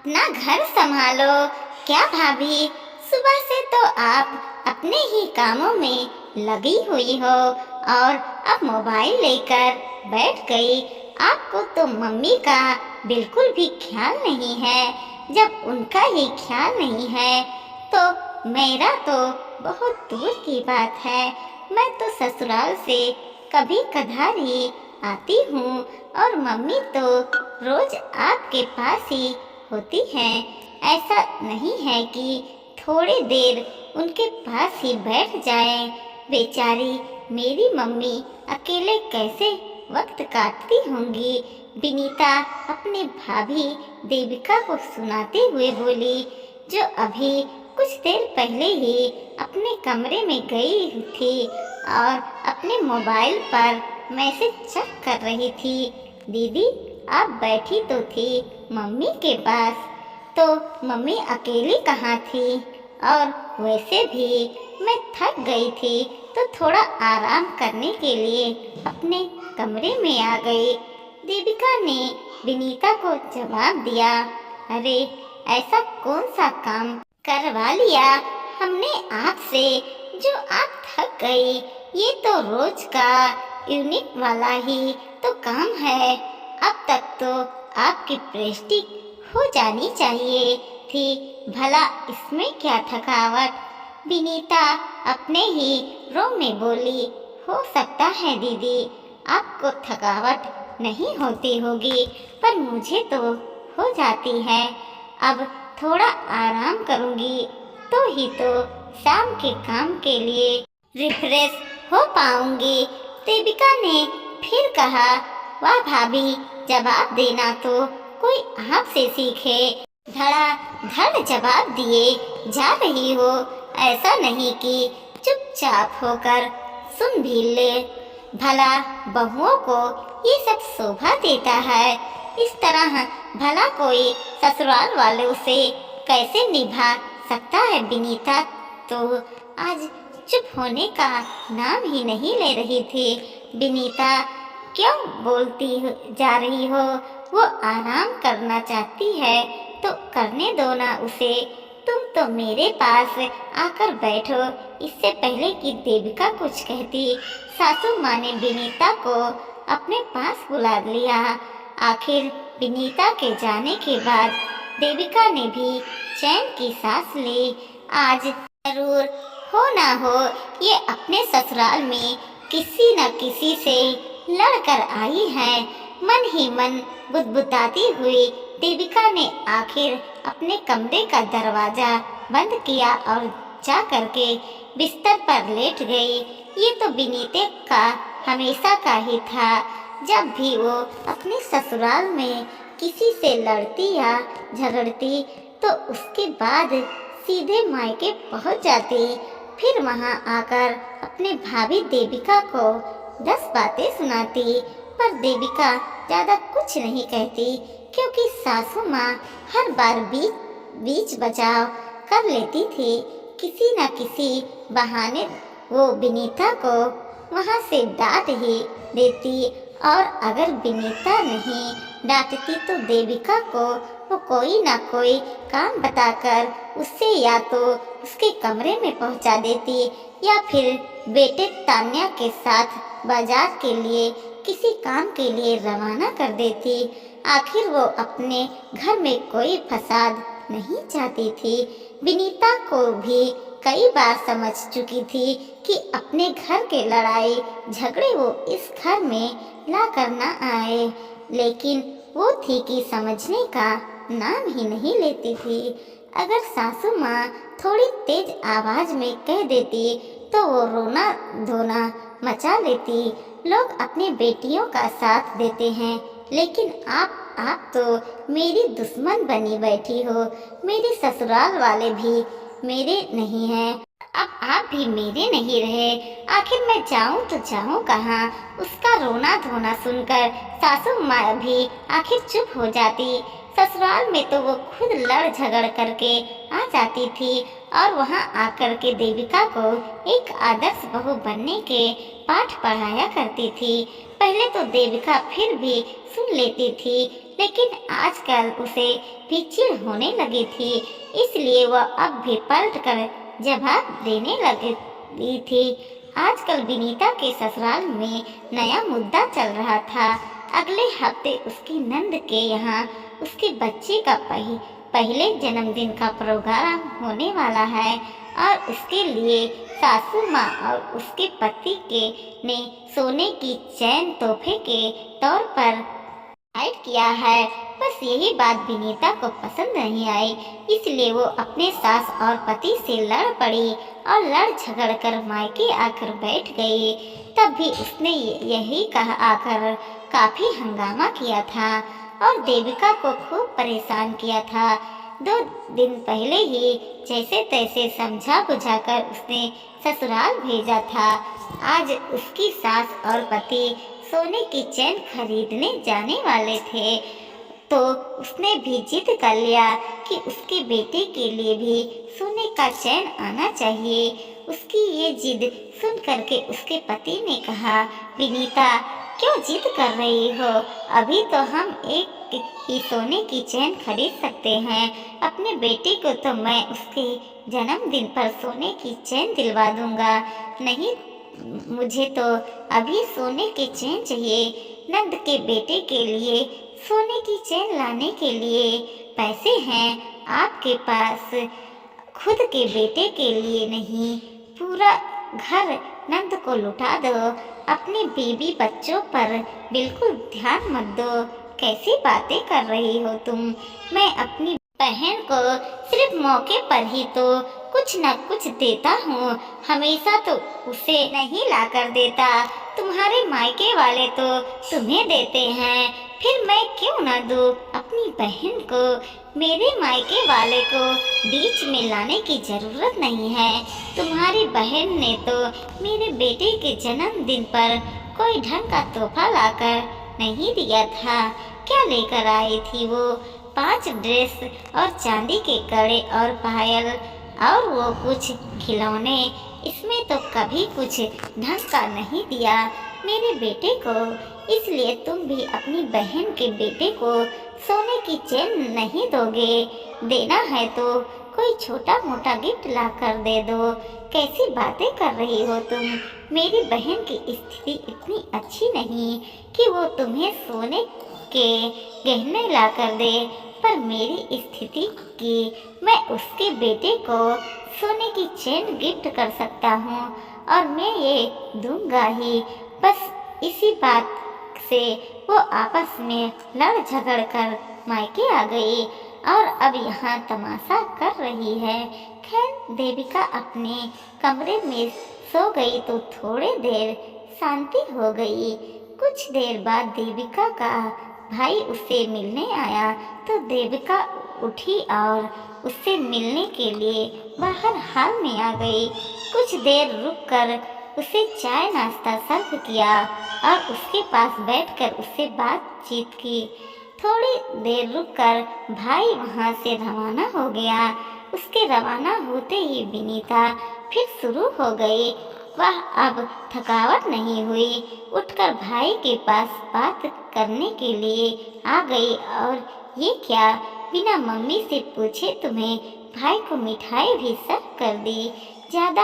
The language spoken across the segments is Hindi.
अपना घर संभालो। क्या भाभी, सुबह से तो आप अपने ही कामों में लगी हुई हो और अब मोबाइल लेकर बैठ गई। आपको तो मम्मी का बिल्कुल भी ख्याल नहीं है। जब उनका ही ख्याल नहीं है तो मेरा तो बहुत दूर की बात है। मैं तो ससुराल से कभी कभार ही आती हूँ और मम्मी तो रोज आपके पास ही होती हैं। ऐसा नहीं है कि थोड़ी देर उनके पास ही बैठ जाएं। बेचारी मेरी मम्मी अकेले कैसे वक्त काटती होंगी। विनीता अपने भाभी देविका को सुनाते हुए बोली, जो अभी कुछ देर पहले ही अपने कमरे में गई थी और अपने मोबाइल पर मैसेज चेक कर रही थी। दीदी, आप बैठी तो थी मम्मी के पास, तो मम्मी अकेली कहाँ थी? और वैसे भी मैं थक गई थी तो थोड़ा आराम करने के लिए अपने कमरे में आ गई। देविका ने विनीता को जवाब दिया, अरे ऐसा कौन सा काम करवा लिया हमने आपसे जो आप थक गई? ये तो रोज का यूनिक वाला ही तो काम है। अब तक तो आपकी प्रेस्टिज हो जानी चाहिए थी। भला इसमें क्या थकावट? विनीता अपने ही रोम में बोली, हो सकता है दीदी आपको थकावट नहीं होती होगी, पर मुझे तो हो जाती है। अब थोड़ा आराम करूंगी तो ही तो शाम के काम के लिए रिफ्रेश हो पाऊंगी। देविका ने फिर कहा, वाह भाभी, जवाब देना तो कोई आपसे सीखे। धड़ाधड़ जवाब दिए जा रही हो। ऐसा नहीं कि चुपचाप होकर सुन भी ले। भला बहुओं को ये सब शोभा देता है। इस तरह भला कोई ससुराल वालों से कैसे निभा सकता है? विनीता तो आज चुप होने का नाम ही नहीं ले रही थी। विनीता, क्यों बोलती जा रही हो? वो आराम करना चाहती है तो करने दो ना उसे। तुम तो मेरे पास आकर बैठो। इससे पहले कि देविका कुछ कहती, सासू माँ ने विनीता को अपने पास बुला लिया। आखिर विनीता के जाने के बाद देविका ने भी चैन की सांस ली। आज जरूर हो ना हो ये अपने ससुराल में किसी न किसी से लड़कर आई है। मन ही मन बुदबुदाती हुई देविका ने आखिर अपने कमरे का दरवाजा बंद किया और जा करके बिस्तर पर लेट गई। ये तो विनीता का हमेशा का ही था। जब भी वो अपने ससुराल में किसी से लड़ती या झगड़ती तो उसके बाद सीधे मायके पहुंच जाती। फिर वहां आकर अपने भाभी देविका को 10 बातें सुनाती, पर देविका ज्यादा कुछ नहीं कहती क्योंकि सासू माँ हर बार बीच बचाव कर लेती थी। किसी न किसी बहाने वो विनीता को वहाँ से डांट ही देती, और अगर विनीता नहीं डांटती तो देविका को वो कोई ना कोई काम बताकर उससे या तो उसके कमरे में पहुंचा देती या फिर बेटे तान्या के साथ बाजार के लिए किसी काम के लिए रवाना कर देती। आखिर वो अपने घर में कोई फसाद नहीं चाहती थी। विनीता को भी कई बार समझ चुकी थी कि अपने घर के लड़ाई झगड़े वो इस घर में ला कर ना आए, लेकिन वो थी कि समझने का नाम ही नहीं लेती थी। अगर सासू माँ थोड़ी तेज आवाज में कह देती तो वो रोना धोना मचा लेती। लोग अपनी बेटियों का साथ देते हैं, लेकिन आप तो मेरी दुश्मन बनी बैठी हो। मेरे ससुराल वाले भी मेरे नहीं हैं, अब आप भी मेरे नहीं रहे। आखिर मैं जाऊं तो जाऊं कहाँ? उसका रोना धोना सुनकर सासू माँ भी आखिर चुप हो जाती। ससुराल में तो वो खुद लड़ झगड़ करके आ जाती थी और वहाँ आकर के देविका को एक आदर्श बहू बनने के पाठ पढ़ाया करती थी। पहले तो देविका फिर भी सुन लेती थी, लेकिन आजकल उसे भी चिढ़ होने लगी थी, इसलिए वह अब भी पलट कर जवाब देने लगी थी। आजकल विनीता के ससुराल में नया मुद्दा चल रहा था। अगले हफ्ते उसकी नंद के यहाँ उसके बच्चे का पहले जन्मदिन का प्रोग्राम होने वाला है और उसके लिए सासू माँ और उसके पति के ने सोने की चैन तोहफे के तौर पर ऐड किया है। बस यही बात विनीता को पसंद नहीं आई, इसलिए वो अपने सास और पति से लड़ पड़ी और लड़ झगड़ कर मायके आकर बैठ गई। तब भी उसने यही कहा आकर काफी हंगामा किया था और देविका को खूब परेशान किया था। 2 दिन पहले ही जैसे तैसे समझा बुझाकर उसने ससुराल भेजा था। आज उसकी सास और पति सोने की चैन खरीदने जाने वाले थे, तो उसने भी जिद कर लिया कि उसके बेटे के लिए भी सोने का चैन आना चाहिए। उसकी ये जिद सुन करके उसके पति ने कहा, विनीता क्यों जिद कर रही हो? अभी तो हम एक ही सोने की चैन खरीद सकते हैं। अपने बेटे को तो मैं उसके जन्मदिन पर सोने की चैन दिलवा दूंगा। नहीं, मुझे तो अभी सोने की चैन चाहिए। नंद के बेटे के लिए सोने की चैन लाने के लिए पैसे हैं आपके पास, खुद के बेटे के लिए नहीं। पूरा घर नंद को लुटा दो, अपने बीवी बच्चों पर बिल्कुल ध्यान मत दो। कैसी बातें कर रही हो तुम? मैं अपनी बहन को सिर्फ मौके पर ही तो कुछ न कुछ देता हूँ, हमेशा तो उसे नहीं लाकर देता। तुम्हारे मायके वाले तो तुम्हें देते हैं, फिर मैं क्यों न दूँ अपनी बहन को? मेरे मायके वाले को बीच में लाने की जरूरत नहीं है। तुम्हारी बहन ने तो मेरे बेटे के जन्मदिन पर कोई ढंग का तोहफा लाकर नहीं दिया था। क्या लेकर आई थी वो? 5 ड्रेस और चांदी के कड़े और पायल और वो कुछ खिलौने। इसमें तो कभी कुछ ढंग का नहीं दिया मेरे बेटे को। इसलिए तुम भी अपनी बहन के बेटे को सोने की चैन नहीं दोगे? देना है तो कोई छोटा मोटा गिफ्ट ला कर दे दो। कैसी बातें कर रही हो तुम? मेरी बहन की स्थिति इतनी अच्छी नहीं कि वो तुम्हें सोने के गहने ला कर दे, पर मेरी स्थिति की मैं उसके बेटे को सोने की चैन गिफ्ट कर सकता हूँ और मैं ये दूंगा ही। बस इसी बात से वो आपस में लड़ झगड़ कर मायके आ गई और अब यहाँ तमाशा कर रही है। खैर देविका अपने कमरे में सो गई तो थोड़ी देर शांति हो गई। कुछ देर बाद देविका का भाई उससे मिलने आया तो देविका उठी और उससे मिलने के लिए बाहर हॉल में आ गई। कुछ देर रुककर उसे चाय नाश्ता सर्व किया और उसके पास बैठकर उससे बातचीत की। थोड़ी देर रुककर भाई वहाँ से रवाना हो गया। उसके रवाना होते ही विनीता फिर शुरू हो गई। वह अब थकावट नहीं हुई, उठकर भाई के पास बात करने के लिए आ गई। और ये क्या, बिना मम्मी से पूछे तुम्हें भाई को मिठाई भी सर्व कर दी? ज़्यादा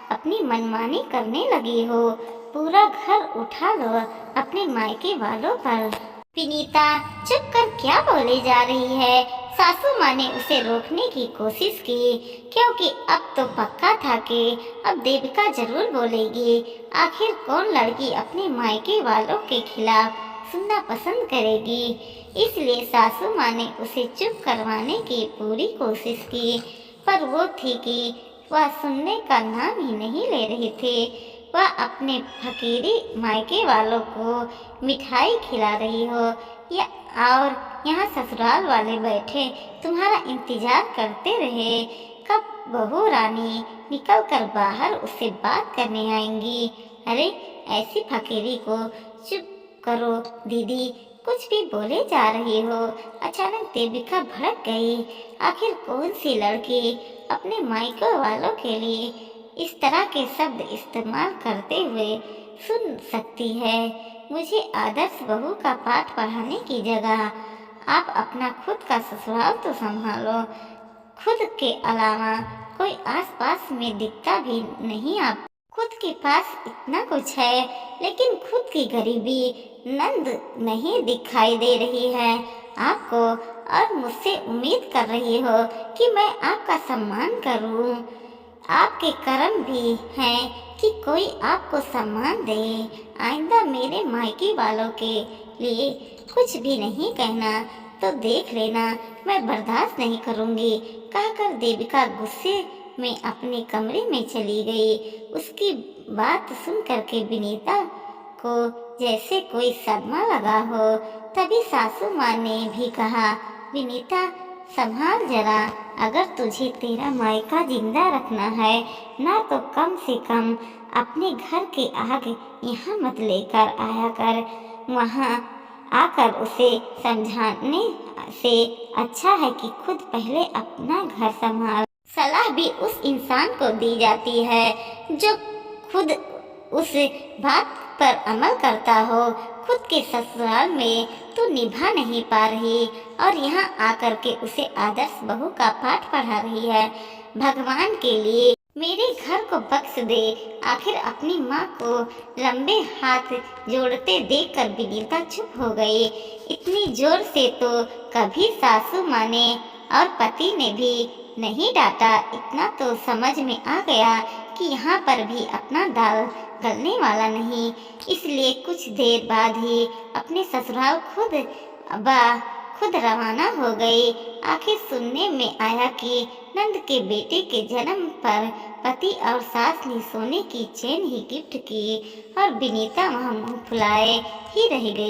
अपनी मनमानी करने लगी हो। पूरा घर उठा लो अपने मायके वालों पर। विनीता चुप कर क्या बोले जा रही है? सासू माँ ने उसे रोकने की कोशिश की, क्योंकि अब तो पक्का था कि अब देविका जरूर बोलेगी। आखिर कौन लड़की अपने मायके वालों के खिलाफ सुनना पसंद करेगी? इसलिए सासू माँ ने उसे चुप करवाने की पूरी कोशिश की, पर वो थी कि वह सुनने का नाम ही नहीं ले रही थी। वह अपने फकीरी मायके वालों को मिठाई खिला रही हो या और यहाँ ससुराल वाले बैठे तुम्हारा इंतजार करते रहे कब बहू रानी निकल कर बाहर उससे बात करने आएंगी। अरे ऐसी फकीरी को चुप करो दीदी, कुछ भी बोले जा रही हो। अचानक देविका भड़क गई। आखिर कौन सी लड़की अपने मायके वालों के लिए इस तरह के शब्द इस्तेमाल करते हुए सुन सकती है? मुझे आदर्श बहू का पाठ पढ़ाने की जगह आप अपना खुद का ससुराल तो संभालो। खुद के अलावा कोई आसपास में दिखता भी नहीं। आप खुद के पास इतना कुछ है, लेकिन खुद की गरीबी नंद नहीं दिखाई दे रही है आपको, और मुझसे उम्मीद कर रही हो कि मैं आपका सम्मान करूं। आपके कर्म भी हैं कि कोई आपको सम्मान दे। आइंदा मेरे मायके वालों के लिए कुछ भी नहीं कहना तो देख लेना, मैं बर्दाश्त नहीं करूंगी, कहकर देविका गुस्से में अपने कमरे में चली गई। उसकी बात सुन करके विनीता को जैसे कोई सदमा लगा हो। तभी सासू माँ ने भी कहा, विनीता संभाल जरा, अगर तुझे तेरा मायका जिंदा रखना है ना तो कम से कम अपने घर के आगे यहाँ मत लेकर आया कर। वहाँ आकर उसे समझाने से अच्छा है कि खुद पहले अपना घर संभाल। सलाह भी उस इंसान को दी जाती है जो खुद उस बात पर अमल करता हो। खुद के ससुराल में तो निभा नहीं पा रही और यहाँ आकर के उसे आदर्श बहू का पाठ पढ़ा रही है। भगवान के लिए मेरे घर को बख्श दे। आखिर अपनी माँ को लंबे हाथ जोड़ते देखकर विनीता चुप हो गई। इतनी जोर से तो कभी सासू माँ ने और पति ने भी नहीं डांटा। इतना तो समझ में आ गया कि यहाँ पर भी अपना दाल गलने वाला नहीं। इसलिए कुछ देर बाद ही अपने ससुराल खुद रवाना हो गई। आखिर सुनने में आया कि नंद के बेटे के जन्म पर पति और सास ने सोने की चेन ही गिफ्ट की और विनीता वहाँ मुँह फुलाए ही रह गई।